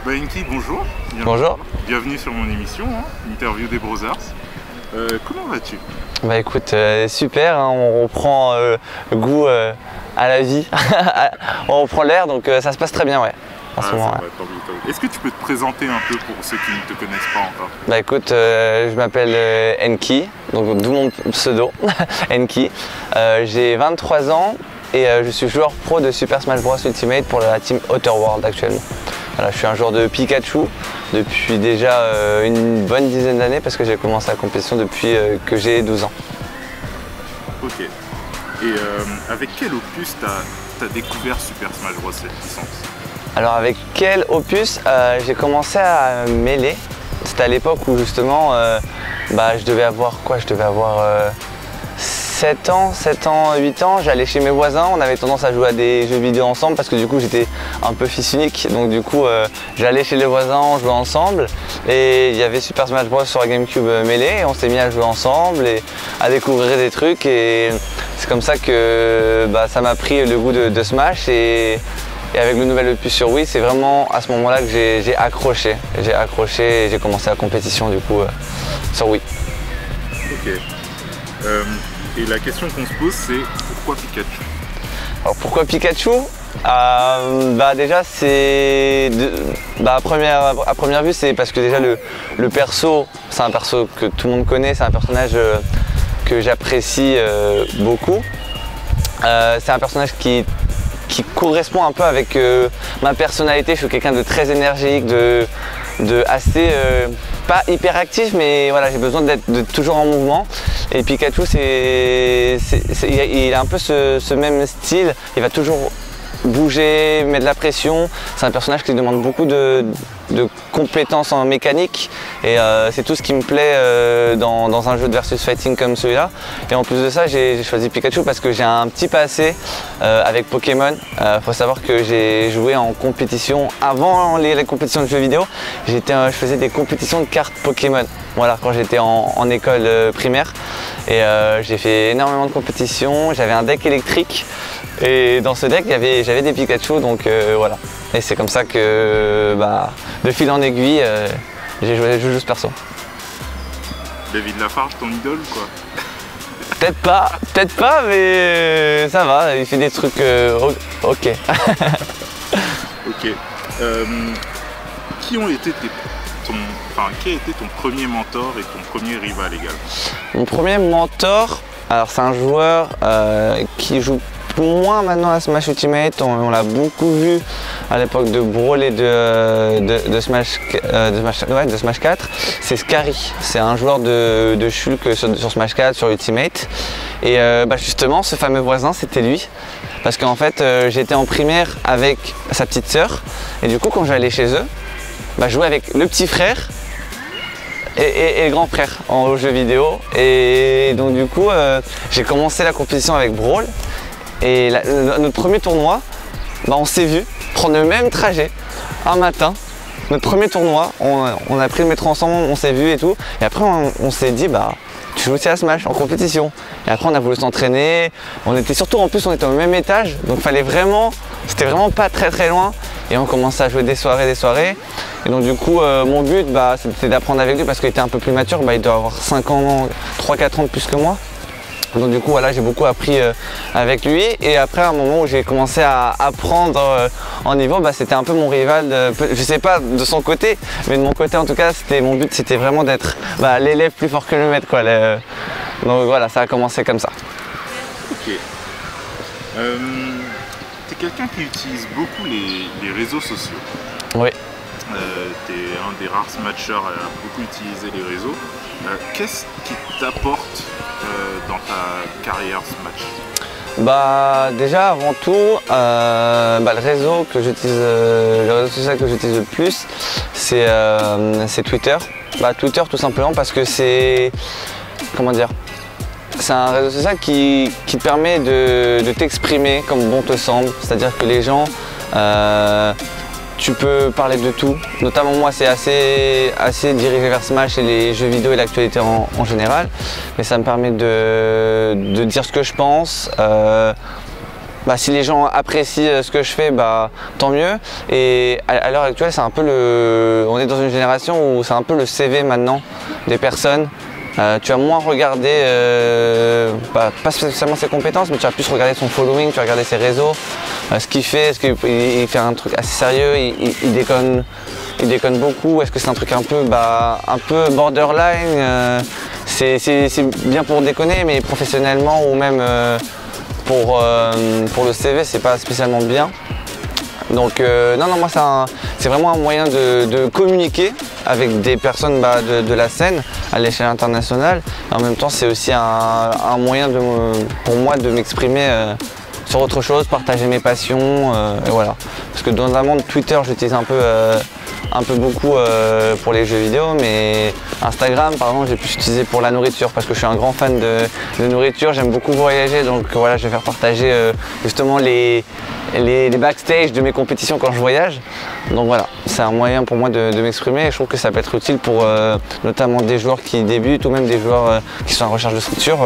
Enki, bonjour. Bonjour. Bienvenue sur mon émission, Interview des Brothers. Comment vas-tu? Bah écoute, super, hein, on reprend goût à la vie, on reprend l'air, donc ça se passe très bien, ouais. En ce moment, ouais. Est-ce que tu peux te présenter un peu pour ceux qui ne te connaissent pas encore? Bah écoute, je m'appelle Enki, donc d'où mon pseudo, Enki. J'ai 23 ans et je suis joueur pro de Super Smash Bros Ultimate pour la team Outer World actuellement. Voilà, je suis un joueur de Pikachu depuis déjà une bonne dizaine d'années parce que j'ai commencé la compétition depuis que j'ai 12 ans. Ok. Et avec quel opus t'as découvert Super Smash Bros cette licence? Alors avec quel opus j'ai commencé à mêler. C'était à l'époque où justement je devais avoir quoi? Je devais avoir 7 ans, 8 ans, j'allais chez mes voisins, on avait tendance à jouer à des jeux vidéo ensemble parce que du coup j'étais un peu fils unique, donc du coup j'allais chez les voisins, on jouait ensemble et il y avait Super Smash Bros sur la GameCube mêlée et on s'est mis à jouer ensemble et à découvrir des trucs et c'est comme ça que ça m'a pris le goût de Smash et avec le nouvel opus sur Wii, c'est vraiment à ce moment-là que j'ai accroché. J'ai accroché et j'ai commencé la compétition du coup sur Wii. Ok. Et la question qu'on se pose, c'est pourquoi Pikachu? Alors pourquoi Pikachu? Déjà c'est à première vue c'est parce que déjà le perso, c'est un perso que tout le monde connaît, c'est un personnage que j'apprécie beaucoup. C'est un personnage qui correspond un peu avec ma personnalité. Je suis quelqu'un de très énergique, de assez pas hyper actif, mais voilà, j'ai besoin d'être toujours en mouvement. Et Pikachu, il a un peu ce même style. Il va toujours bouger, mettre de la pression. C'est un personnage qui demande beaucoup de compétences en mécanique et c'est tout ce qui me plaît dans un jeu de versus fighting comme celui-là. Et en plus de ça, j'ai choisi Pikachu parce que j'ai un petit passé avec Pokémon. Faut savoir que j'ai joué en compétition avant les compétitions de jeux vidéo. Je faisais des compétitions de cartes Pokémon. Voilà, quand j'étais en école primaire. Et j'ai fait énormément de compétitions. J'avais un deck électrique et dans ce deck j'avais des Pikachu, donc voilà. Et c'est comme ça que de fil en aiguille, j'ai joué ce perso. David Lafarge, ton idole ou quoi? Peut-être pas, mais ça va, il fait des trucs ok. Ok. Qui a été ton premier mentor et ton premier rival également? Mon premier mentor, alors c'est un joueur qui joue moins maintenant à Smash Ultimate, on l'a beaucoup vu à l'époque de Brawl et de Smash 4, c'est Scary. C'est un joueur de Shulk sur Smash 4, sur Ultimate. Et justement, ce fameux voisin, c'était lui. Parce qu'en fait, j'étais en primaire avec sa petite sœur. Et du coup, quand j'allais chez eux, je jouais avec le petit frère et le grand frère en jeu vidéo. Et donc du coup, j'ai commencé la compétition avec Brawl. Et notre premier tournoi, on s'est vu prendre le même trajet un matin. Notre premier tournoi, on a pris le métro ensemble, on s'est vu et tout. Et après on s'est dit tu joues aussi à Smash en compétition. Et après on a voulu s'entraîner. On était surtout en plus on était au même étage, donc c'était vraiment pas très loin. Et on commençait à jouer des soirées. Et donc du coup mon but c'était d'apprendre avec lui parce qu'il était un peu plus mature, il doit avoir 5 ans, 3-4 ans de plus que moi. Donc du coup voilà, j'ai beaucoup appris avec lui et après à un moment où j'ai commencé à apprendre en niveau, c'était un peu mon rival, je sais pas de son côté, mais de mon côté en tout cas, mon but c'était vraiment d'être l'élève plus fort que le maître quoi. Donc voilà, ça a commencé comme ça. Ok. T'es quelqu'un qui utilise beaucoup les réseaux sociaux. Oui. T'es un des rares smashers à beaucoup utiliser les réseaux. Qu'est-ce qui t'apporte dans ta carrière Smash? Déjà avant tout, le réseau social que j'utilise le plus, c'est Twitter. Twitter tout simplement parce que c'est un réseau social qui te permet de t'exprimer comme bon te semble. C'est-à-dire que les gens, tu peux parler de tout, notamment moi c'est assez dirigé vers Smash et les jeux vidéo et l'actualité en général, mais ça me permet de dire ce que je pense, bah, si les gens apprécient ce que je fais, bah, tant mieux. Et à l'heure actuelle, c'est un peu on est dans une génération où c'est un peu le CV maintenant des personnes. Tu vas moins regarder, pas spécialement ses compétences, mais tu vas plus regarder son following, tu vas regarder ses réseaux, ce qu'il fait, est-ce qu'il fait un truc assez sérieux, il déconne beaucoup, est-ce que c'est un truc un peu borderline, c'est bien pour déconner, mais professionnellement ou même pour le CV, c'est pas spécialement bien. Donc non, moi c'est vraiment un moyen de communiquer avec des personnes de la scène à l'échelle internationale. En même temps, c'est aussi un moyen pour moi de m'exprimer sur autre chose, partager mes passions, et voilà. Parce que dans un monde Twitter, j'utilise un peu beaucoup pour les jeux vidéo, mais Instagram, par exemple, j'ai pu l'utiliser pour la nourriture parce que je suis un grand fan de nourriture, j'aime beaucoup voyager, donc voilà, je vais faire partager justement les backstage de mes compétitions quand je voyage. Donc voilà, c'est un moyen pour moi de m'exprimer et je trouve que ça peut être utile pour notamment des joueurs qui débutent ou même des joueurs qui sont en recherche de structure,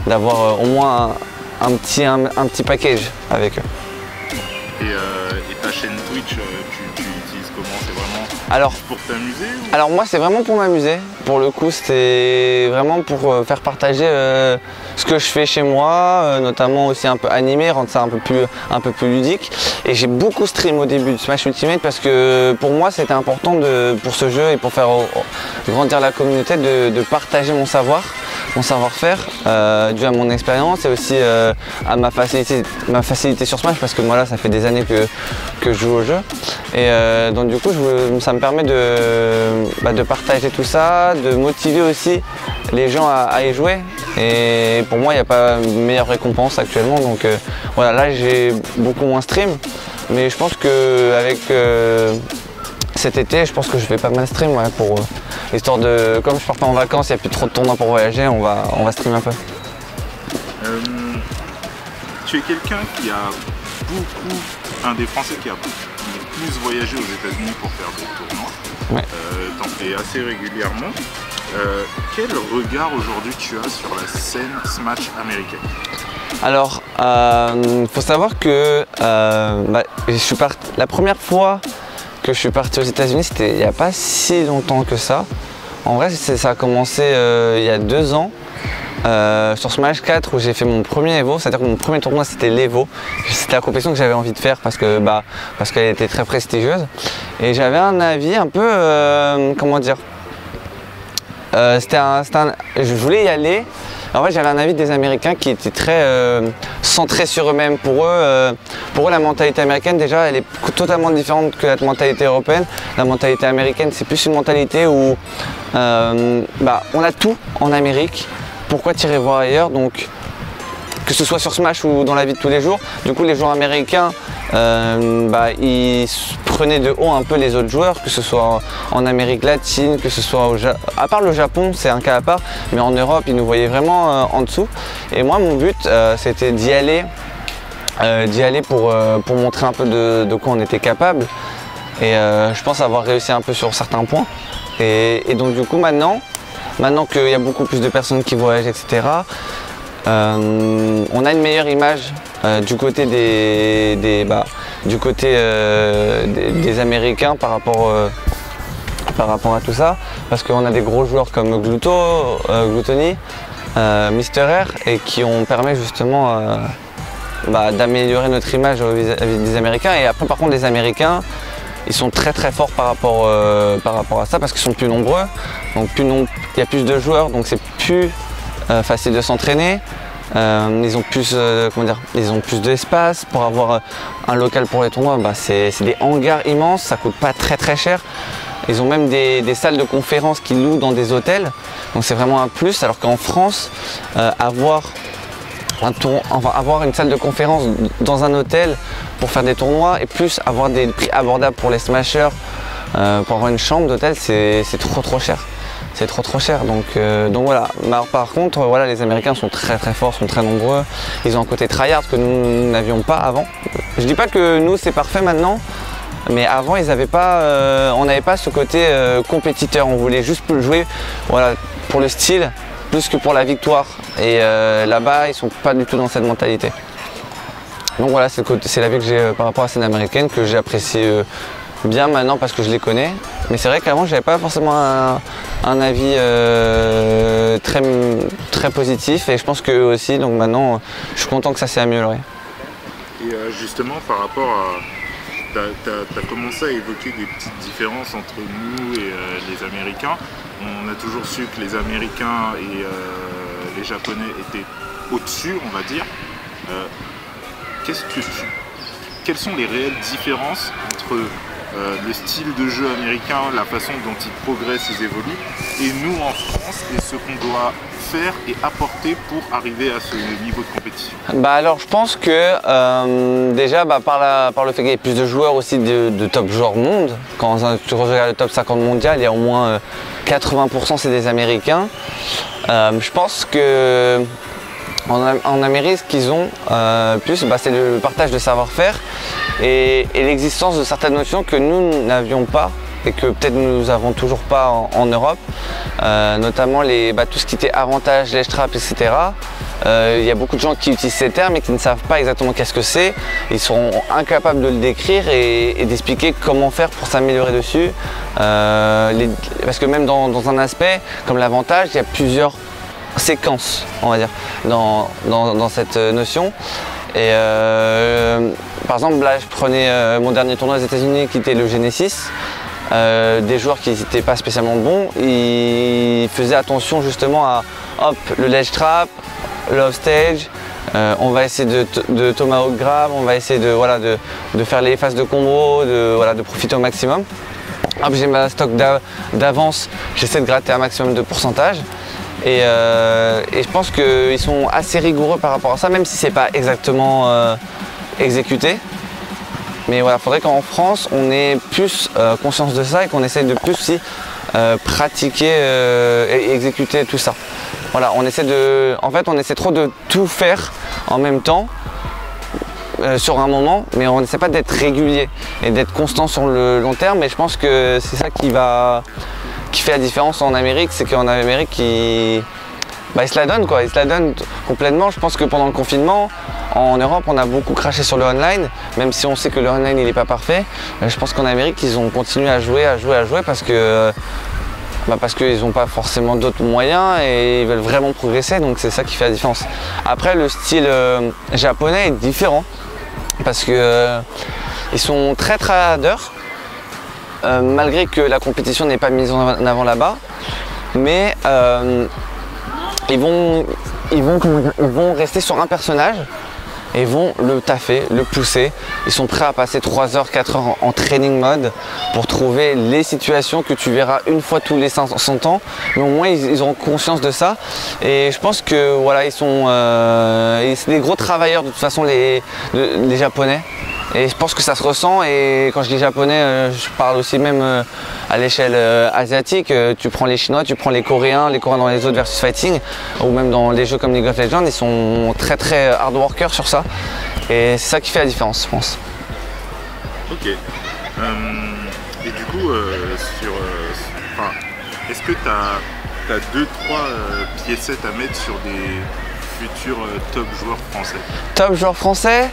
d'avoir au moins un petit package avec eux. Et ta chaîne Twitch, tu utilises comment? C'est vraiment pour t'amuser ou... Alors moi c'est vraiment pour m'amuser. Pour le coup c'est vraiment pour faire partager ce que je fais chez moi, notamment aussi un peu animé, rendre ça un peu plus ludique. Et j'ai beaucoup stream au début de Smash Ultimate parce que pour moi c'était important pour ce jeu et pour faire grandir la communauté de partager mon savoir-faire dû à mon expérience et aussi à ma facilité sur Smash parce que moi là ça fait des années que je joue au jeu et donc du coup ça me permet de partager tout ça, de motiver aussi les gens à y jouer et pour moi il n'y a pas meilleure récompense actuellement donc voilà, là j'ai beaucoup moins stream mais je pense qu'avec cet été je pense que je vais pas mal stream pour histoire de, comme je pars pas en vacances, il n'y a plus trop de tournois pour voyager, on va streamer un peu. Tu es quelqu'un qui a un des Français qui a plus voyagé aux États-Unis pour faire des tournois. Ouais. T'en fais assez régulièrement. Quel regard aujourd'hui tu as sur la scène Smash américaine? Alors, faut savoir que la première fois que je suis parti aux États-Unis, c'était il n'y a pas si longtemps que ça. En vrai, ça a commencé il y a 2 ans. Sur Smash 4 où j'ai fait mon premier Evo, c'est-à-dire que mon premier tournoi c'était l'Evo. C'était la compétition que j'avais envie de faire parce qu'elle était très prestigieuse. Et j'avais un avis un peu, comment dire, je voulais y aller. En fait j'avais un avis des Américains qui était très centré sur eux-mêmes. Pour eux, la mentalité américaine déjà elle est totalement différente que la mentalité européenne. La mentalité américaine c'est plus une mentalité où on a tout en Amérique. Pourquoi tirer voir ailleurs? Donc que ce soit sur Smash ou dans la vie de tous les jours. Du coup les joueurs américains ils prenaient de haut un peu les autres joueurs, que ce soit en Amérique latine, que ce soit à part le Japon, c'est un cas à part, mais en Europe ils nous voyaient vraiment en dessous. Et moi mon but c'était d'y aller pour montrer un peu de quoi on était capable. Et je pense avoir réussi un peu sur certains points. Et donc du coup maintenant qu'il y a beaucoup plus de personnes qui voyagent, etc., on a une meilleure image du côté des Américains par rapport à tout ça, parce qu'on a des gros joueurs comme Gluttony, Mister R, et qui ont permis justement d'améliorer notre image vis-à-vis des Américains. Et après par contre les Américains, ils sont très très forts par rapport à ça parce qu'ils sont plus nombreux, donc il y a plus de joueurs, donc c'est plus facile de s'entraîner. Ils ont plus d'espace pour avoir un local pour les tournois. C'est des hangars immenses, ça coûte pas très très cher. Ils ont même des salles de conférence qu'ils louent dans des hôtels, donc c'est vraiment un plus. Alors qu'en France, avoir une salle de conférence dans un hôtel pour faire des tournois et plus avoir des prix abordables pour les smashers, pour avoir une chambre d'hôtel, c'est trop cher. C'est trop cher, donc voilà. Par contre, voilà, les Américains sont très très forts, sont très nombreux. Ils ont un côté tryhard que nous n'avions pas avant. Je dis pas que nous c'est parfait maintenant, mais avant on n'avait pas ce côté compétiteur. On voulait juste jouer, voilà, pour le style plus que pour la victoire. Et là-bas, ils sont pas du tout dans cette mentalité. Donc voilà, c'est l'avis que j'ai par rapport à la scène américaine, que j'apprécie bien maintenant parce que je les connais. Mais c'est vrai qu'avant, j'avais pas forcément un avis très positif, et je pense qu'eux aussi. Donc maintenant, je suis content que ça s'est amélioré. Et justement, par rapport à... Tu as commencé à évoquer des petites différences entre nous et les Américains. On a toujours su que les Américains et les Japonais étaient au-dessus, on va dire. Quelles sont les réelles différences entre le style de jeu américain, la façon dont ils progressent, ils évoluent, et nous en France, et ce qu'on doit faire et apporter pour arriver à ce niveau de compétition? Alors je pense que déjà par le fait qu'il y ait plus de joueurs aussi de top joueurs monde, quand tu regardes le top 50 mondial, il y a au moins 80% c'est des Américains. Je pense que en Amérique, ce qu'ils ont plus, c'est le partage de savoir-faire et l'existence de certaines notions que nous n'avions pas et que peut-être nous n'avons toujours pas en Europe, notamment tout ce qui était avantage, ledge trap, etc. Il y a beaucoup de gens qui utilisent ces termes et qui ne savent pas exactement qu'est-ce que c'est. Ils sont incapables de le décrire et d'expliquer comment faire pour s'améliorer dessus. Parce que même dans un aspect comme l'avantage, il y a plusieurs séquences, on va dire, dans cette notion. Et par exemple, là, je prenais mon dernier tournoi aux États-Unis qui était le Genesis. Des joueurs qui n'étaient pas spécialement bons, ils faisaient attention justement à le ledge trap, le off stage. On va essayer de tomahawk grab, on va essayer de faire les phases de combo, de profiter au maximum. J'ai ma stock d'avance, j'essaie de gratter un maximum de pourcentage. Et je pense qu'ils sont assez rigoureux par rapport à ça, même si c'est pas exactement exécuté. Mais voilà, il faudrait qu'en France, on ait plus conscience de ça et qu'on essaye de plus aussi pratiquer et exécuter tout ça. Voilà, on essaie trop de tout faire en même temps sur un moment, mais on n'essaie pas d'être régulier et d'être constant sur le long terme. Et je pense que c'est ça qui fait la différence en Amérique, c'est qu'en Amérique, ils se la donnent, quoi. Ils se la donnent complètement. Je pense que pendant le confinement, en Europe, on a beaucoup craché sur le online, même si on sait que le online il n'est pas parfait. Je pense qu'en Amérique, ils ont continué à jouer parce qu'ils n'ont pas forcément d'autres moyens et ils veulent vraiment progresser, donc c'est ça qui fait la différence. Après, le style japonais est différent parce que ils sont très tryharders, malgré que la compétition n'est pas mise en avant là-bas, mais ils vont rester sur un personnage et vont le taffer, le pousser. Ils sont prêts à passer 3 heures, 4 heures en training mode pour trouver les situations que tu verras une fois tous les 500 ans. Mais au moins, ils auront conscience de ça. Et je pense que voilà, c'est des gros travailleurs de toute façon, les Japonais. Et je pense que ça se ressent, et quand je dis japonais, je parle aussi même à l'échelle asiatique. Tu prends les Chinois, tu prends les Coréens dans les autres versus fighting, ou même dans les jeux comme League of Legends, ils sont très très hard workers sur ça. Et c'est ça qui fait la différence, je pense. Ok. Et du coup, est-ce que tu as 2-3 piécettes à mettre sur des futurs top joueurs français? Top joueurs français?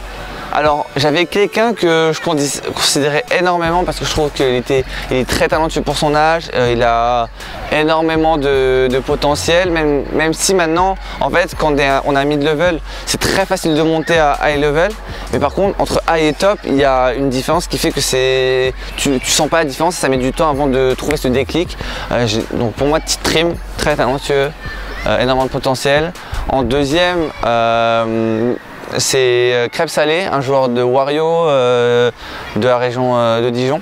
Alors j'avais quelqu'un que je considérais énormément parce que je trouve qu'il est très talentueux pour son âge, il a énormément de potentiel, même si maintenant en fait quand on a mid-level, c'est très facile de monter à high level, mais par contre entre high et top il y a une différence qui fait que tu sens pas la différence, ça met du temps avant de trouver ce déclic. Donc pour moi, Trim, très talentueux, énormément de potentiel. En deuxième, c'est Crêpe Salé, un joueur de Wario de la région de Dijon,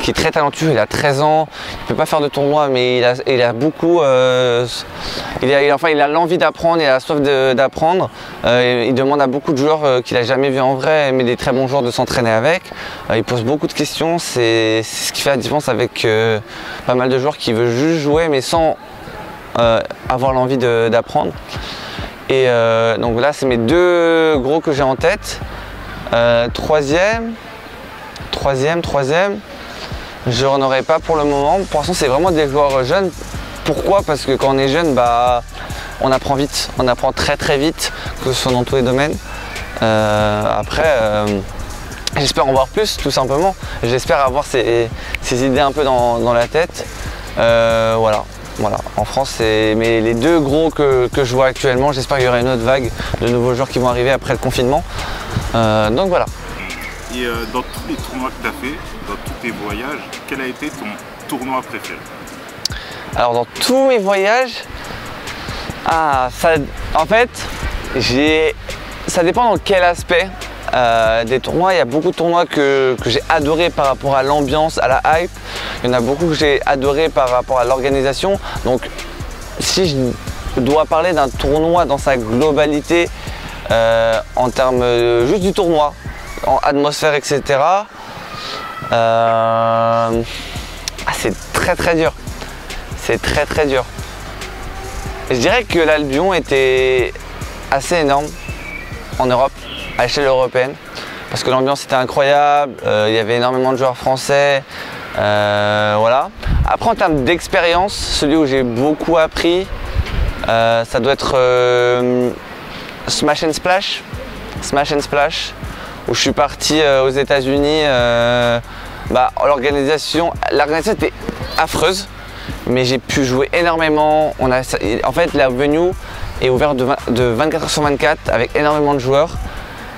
qui est très talentueux. Il a 13 ans, il ne peut pas faire de tournoi, mais il a beaucoup, il a l'envie d'apprendre et la soif d'apprendre. Il demande à beaucoup de joueurs qu'il n'a jamais vu en vrai, mais des très bons joueurs, de s'entraîner avec. Il pose beaucoup de questions, c'est ce qui fait la différence avec pas mal de joueurs qui veulent juste jouer, mais sans avoir l'envie d'apprendre. Et donc là, c'est mes 2 gros que j'ai en tête. Troisième, je n'en aurai pas pour le moment. Pour l'instant, c'est vraiment des joueurs jeunes. Pourquoi? Parce que quand on est jeune, on apprend vite, on apprend très très vite, que ce soit dans tous les domaines. Après, j'espère en voir plus, tout simplement. J'espère avoir ces idées un peu dans la tête. Voilà. En France, c'est les deux gros que je vois actuellement. J'espère qu'il y aura une autre vague de nouveaux joueurs qui vont arriver après le confinement. Donc voilà. Et dans tous les tournois que tu as fait, dans tous tes voyages, quel a été ton tournoi préféré? Alors dans tous mes voyages, en fait, ça dépend dans quel aspect des tournois. Il y a beaucoup de tournois que j'ai adoré par rapport à l'ambiance, à la hype. Il y en a beaucoup que j'ai adoré par rapport à l'organisation. Donc si je dois parler d'un tournoi dans sa globalité, en termes juste du tournoi, en atmosphère, etc. C'est très dur. C'est très dur. Je dirais que l'Albion était assez énorme en Europe, à l'échelle européenne, parce que l'ambiance était incroyable, il y avait énormément de joueurs français, voilà. Après, en termes d'expérience, celui où j'ai beaucoup appris, ça doit être Smash and Splash, où je suis parti aux États-Unis. L'organisation était affreuse, mais j'ai pu jouer énormément. En fait, la venue est ouverte de 24 h sur 24 avec énormément de joueurs.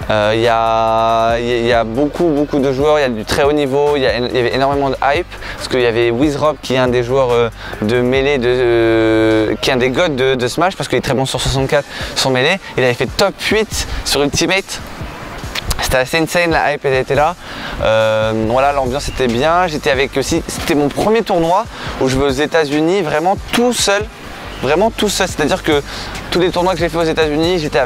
Il y a beaucoup de joueurs, il y a du très haut niveau, il y avait énormément de hype, parce qu'il y avait Wizrob qui est un des joueurs de mêlée, qui est un des gods de Smash, parce qu'il est très bon sur 64 sur mêlée. Il avait fait top 8 sur Ultimate. C'était assez insane, la hype elle était là. Voilà, l'ambiance était bien. J'étais avec aussi, c'était mon premier tournoi où je vais aux États-Unis vraiment tout seul. C'est-à-dire que tous les tournois que j'ai fait aux États-Unis, j'étais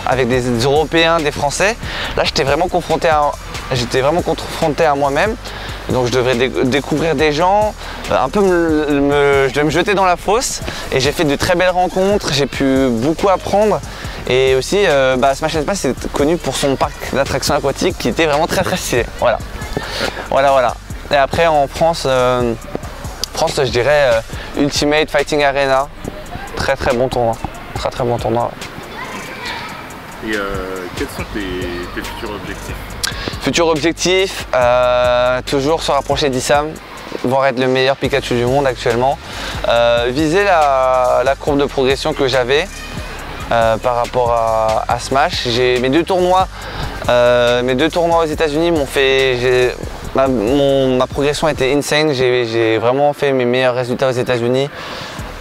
avec des Européens, des Français. Là, j'étais vraiment confronté à moi-même. Donc je devrais découvrir des gens, je devais me jeter dans la fosse. Et j'ai fait de très belles rencontres, j'ai pu beaucoup apprendre. Et aussi, Smash & Smash, c'est connu pour son parc d'attractions aquatiques qui était vraiment très stylé. Voilà. Et après, en France, je dirais Ultimate Fighting Arena. Très bon tournoi. Très bon tournoi. Et quels sont tes futurs objectifs? Futur objectif, toujours se rapprocher d'Issam, voire être le meilleur Pikachu du monde actuellement. Viser la courbe de progression que j'avais par rapport à Smash. Mes deux tournois aux États-Unis m'ont fait. Ma progression était insane. J'ai vraiment fait mes meilleurs résultats aux États-Unis.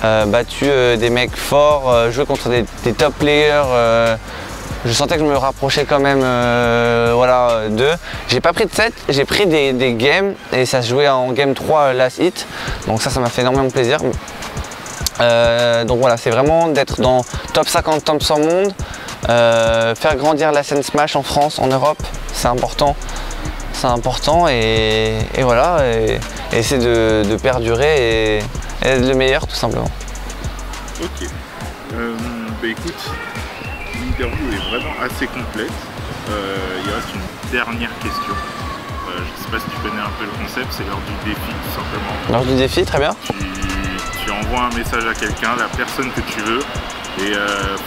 Battu des mecs forts, joué contre des top players. Je sentais que je me rapprochais quand même d'eux. J'ai pas pris de set, j'ai pris des games et ça se jouait en game 3 last hit. Donc ça m'a fait énormément plaisir. Donc voilà, c'est vraiment d'être dans top 50, top 100 monde. Faire grandir la scène Smash en France, en Europe, c'est important. Et voilà, et essayer de perdurer et être le meilleur tout simplement. Ok. Écoute, l'interview est vraiment assez complète. Il reste une dernière question. Je ne sais pas si tu connais un peu le concept, c'est l'heure du défi tout simplement. L'heure du défi, très bien. Tu envoies un message à quelqu'un, la personne que tu veux, et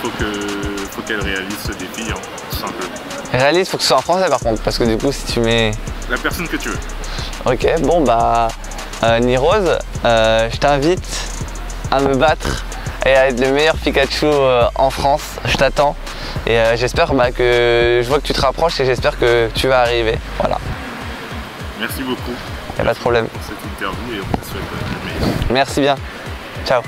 faut qu'elle réalise ce défi, tout simplement. Réalise, faut que ce soit en français par contre, parce que du coup si tu mets... La personne que tu veux. Ok, bon Nirose, je t'invite à me battre et à être le meilleur Pikachu en France. Je t'attends et j'espère que je vois que tu te rapproches et j'espère que tu vas arriver. Voilà. Merci beaucoup. Y a pas de problème. Pour cette interview et on te souhaite le meilleur. Merci bien. Ciao.